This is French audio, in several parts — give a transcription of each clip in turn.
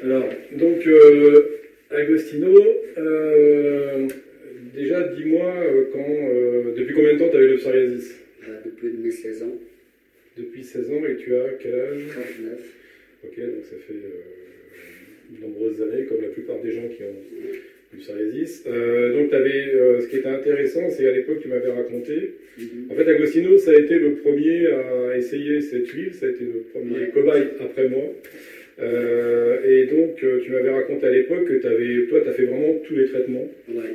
Alors, donc, Agostino, déjà, dis-moi, depuis combien de temps tu avais le psoriasis? Depuis mes 16 ans. Depuis 16 ans, et tu as quel âge? 39. Ok, donc ça fait de nombreuses années, comme la plupart des gens qui ont du psoriasis. Donc, ce qui était intéressant, c'est à l'époque, tu m'avais raconté. En fait, Agostino, ça a été le premier à essayer cette huile, ça a été le premier cobaye après moi. Et donc, tu m'avais raconté à l'époque que toi, tu as fait vraiment tous les traitements. Ouais.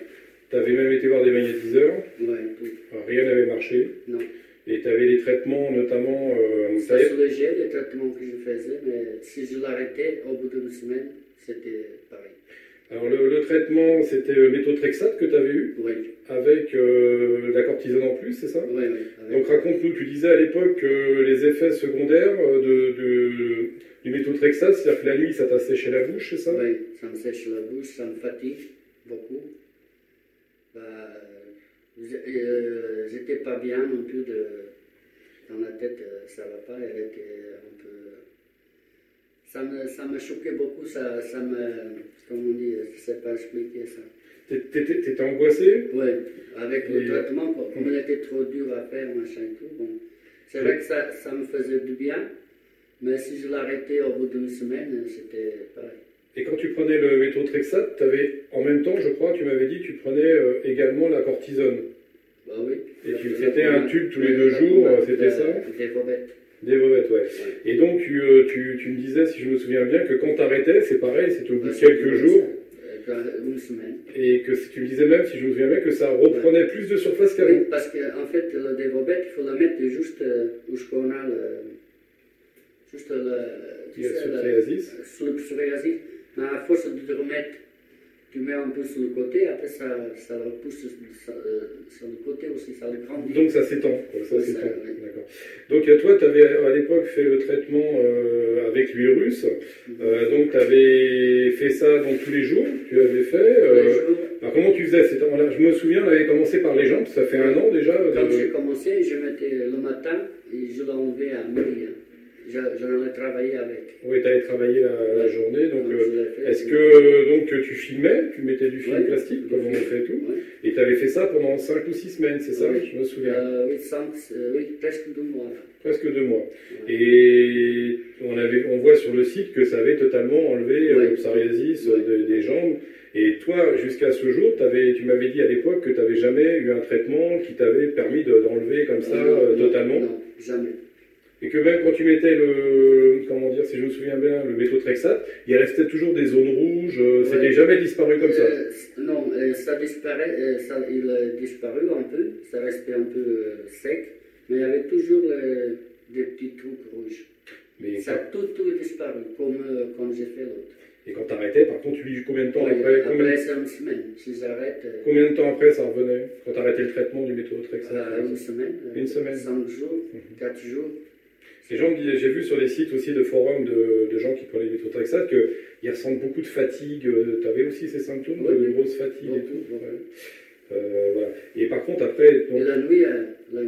Tu avais même été voir des magnétiseurs. Ouais, Alors, rien n'avait marché. non. Et tu avais des traitements, notamment. Ça soulageait les traitements que je faisais, mais si je l'arrêtais, au bout d'une semaine, c'était pareil. Alors, le traitement, c'était le méthotrexate que tu avais eu, Oui. avec de la cortisone en plus, c'est ça? Oui, oui. Donc, raconte-nous, tu disais à l'époque que les effets secondaires du méthotrexate, c'est-à-dire que la nuit, ça t'a séché la bouche, c'est ça? Oui, ça me sèche la bouche, ça me fatigue beaucoup. J'étais pas bien non plus dans la tête, ça va pas, elle était un peu... Ça me choquait beaucoup, ça me... Comment on dit, je sais pas expliquer ça. T'étais angoissé? Oui, avec le traitement, comme il était trop dur à faire, machin et tout, bon. C'est vrai que ça me faisait du bien, mais si je l'arrêtais au bout d'une semaine, c'était pareil. Et quand tu prenais le méthotrexate, tu avais, en même temps, je crois, tu m'avais dit, tu prenais également la cortisone. Bah oui. Et c'était un tube tous les 2 jours, c'était ça? Des bobettes. Des bobettes, ouais. Et donc, tu me disais, si je me souviens bien, que quand tu arrêtais, c'est pareil, c'était au bout de quelques jours. Une semaine. Et que tu me disais même, si je me souviens bien, que ça reprenait plus de surface qu'avant. Oui, parce qu'en fait, le dévobette, il faut la mettre juste où on a juste sur le psoriasis. Mais à force de te remettre, tu mets un peu sur le côté, après ça repousse sur le côté aussi, ça le grandit. Donc ça s'étend. Ça s'étend. Oui. D'accord. Donc toi, tu avais à l'époque fait le traitement avec l'huile russe. Donc tu avais fait ça donc, tous les jours. Tu avais fait. Alors comment tu faisais? Je me souviens, on avait commencé par les jambes. Ça fait 1 an déjà. Quand j'ai commencé, je mettais le matin et je l'enlevais à midi. J'en ai travaillé avec. Oui, tu avais travaillé la journée. Donc, est-ce que donc, tu filmais? Tu mettais du film plastique, comme on fait tout. Et tu avais fait ça pendant 5 ou 6 semaines, c'est ça? Je me souviens. Oui, presque 2 mois. Presque 2 mois. Et on voit sur le site que ça avait totalement enlevé le psoriasis des jambes. Et toi, jusqu'à ce jour, tu m'avais dit à l'époque que tu n'avais jamais eu un traitement qui t'avait permis d'enlever comme ça totalement? Non, jamais. Et que même quand tu mettais comment dire, si je me souviens bien, le méthotrexate, il restait toujours des zones rouges, c'était jamais disparu comme ça? Non, ça disparaît, il a disparu un peu, ça restait un peu sec, mais il y avait toujours des petits trucs rouges. Mais ça tout est disparu, comme j'ai fait l'autre. Et quand tu arrêtais, par contre, tu vis combien de temps après? Après, c'est une semaine. Si j'arrête... Combien de temps après ça revenait? Quand tu arrêtais le traitement du méthotrexate? Une semaine. Une semaine. 5 jours, 4 jours. Les gens j'ai vu sur les sites aussi de forums de gens qui prenaient le méthotrexate qu'ils ressentent beaucoup de fatigue. Tu avais aussi ces symptômes de grosse fatigue et tout? Voilà. Et par contre, après... Donc... Et la nuit, la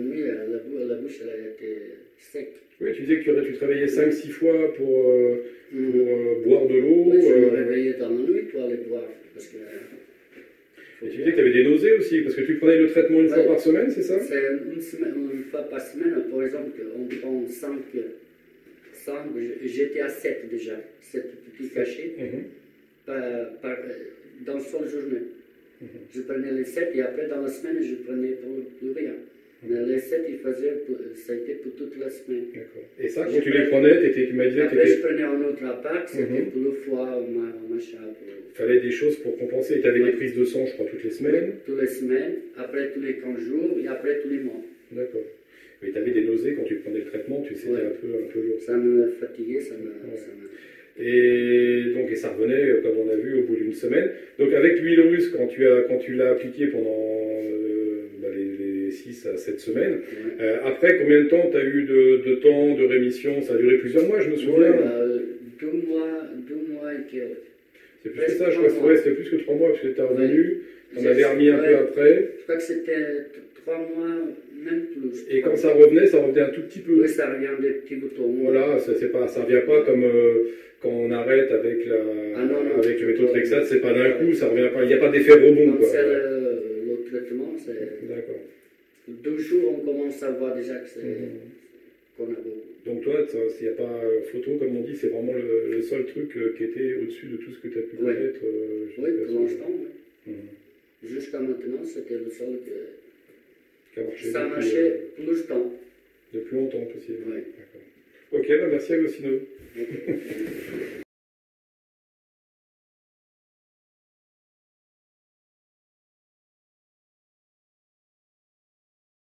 bouche, elle a été sec. Oui, tu disais que tu te réveillais 5-6 fois pour boire de l'eau. Oui, je me réveillais dans la nuit pour aller boire. Parce que, et tu disais que tu avais des nausées aussi, parce que tu prenais le traitement une fois par semaine, c'est ça? C'est une fois par semaine. Par exemple, on prend 5, j'étais à 7 déjà, 7 petits cachets dans une seule journée. Je prenais les 7 et après dans la semaine, je prenais plus rien. Mais les 7, ça a été pour toute la semaine. D'accord. Et ça, quand tu les prenais, tu m'as dit que après, je prenais un autre appart, c'était pour le foie, machin. Il fallait des choses pour compenser. Et tu avais des prises de sang, je crois, toutes les semaines? Toutes les semaines, après tous les 15 jours et après tous les mois. D'accord. Mais tu avais des nausées quand tu prenais le traitement, tu sais, c'était un peu lourd. Ça me fatiguait, Et donc, et ça revenait, comme on a vu, au bout d'une semaine. Donc, avec l'huile russe, quand tu l'as appliquée pendant les 6 à 7 semaines, après, combien de temps tu as eu de temps de rémission? Ça a duré plusieurs mois, je me souviens. 2 mois et quelques. C'est plus que ça, je crois. C'était plus que 3 mois, parce que tu es revenu. On avait remis un peu après. Je crois que c'était 3 mois, même plus. Et quand ça revenait un tout petit peu. Oui, ça revient des petits boutons. Voilà, ça revient pas comme quand on arrête avec avec le méthotrexate, c'est pas d'un coup, ça revient pas, il n'y a pas d'effet rebond. C'est le traitement, c'est. D'accord. 2 jours, on commence à voir déjà que c'est. Qu'on a beaucoup. Donc toi, s'il n'y a pas photo, comme on dit, c'est vraiment le seul truc qui était au-dessus de tout ce que tu as pu connaître. Oui, pour l'instant. Jusqu'à maintenant, c'était le seul qui a marché. Ça marchait plus longtemps. De plus longtemps possible. Oui. D'accord. Ok, bah merci Agostino.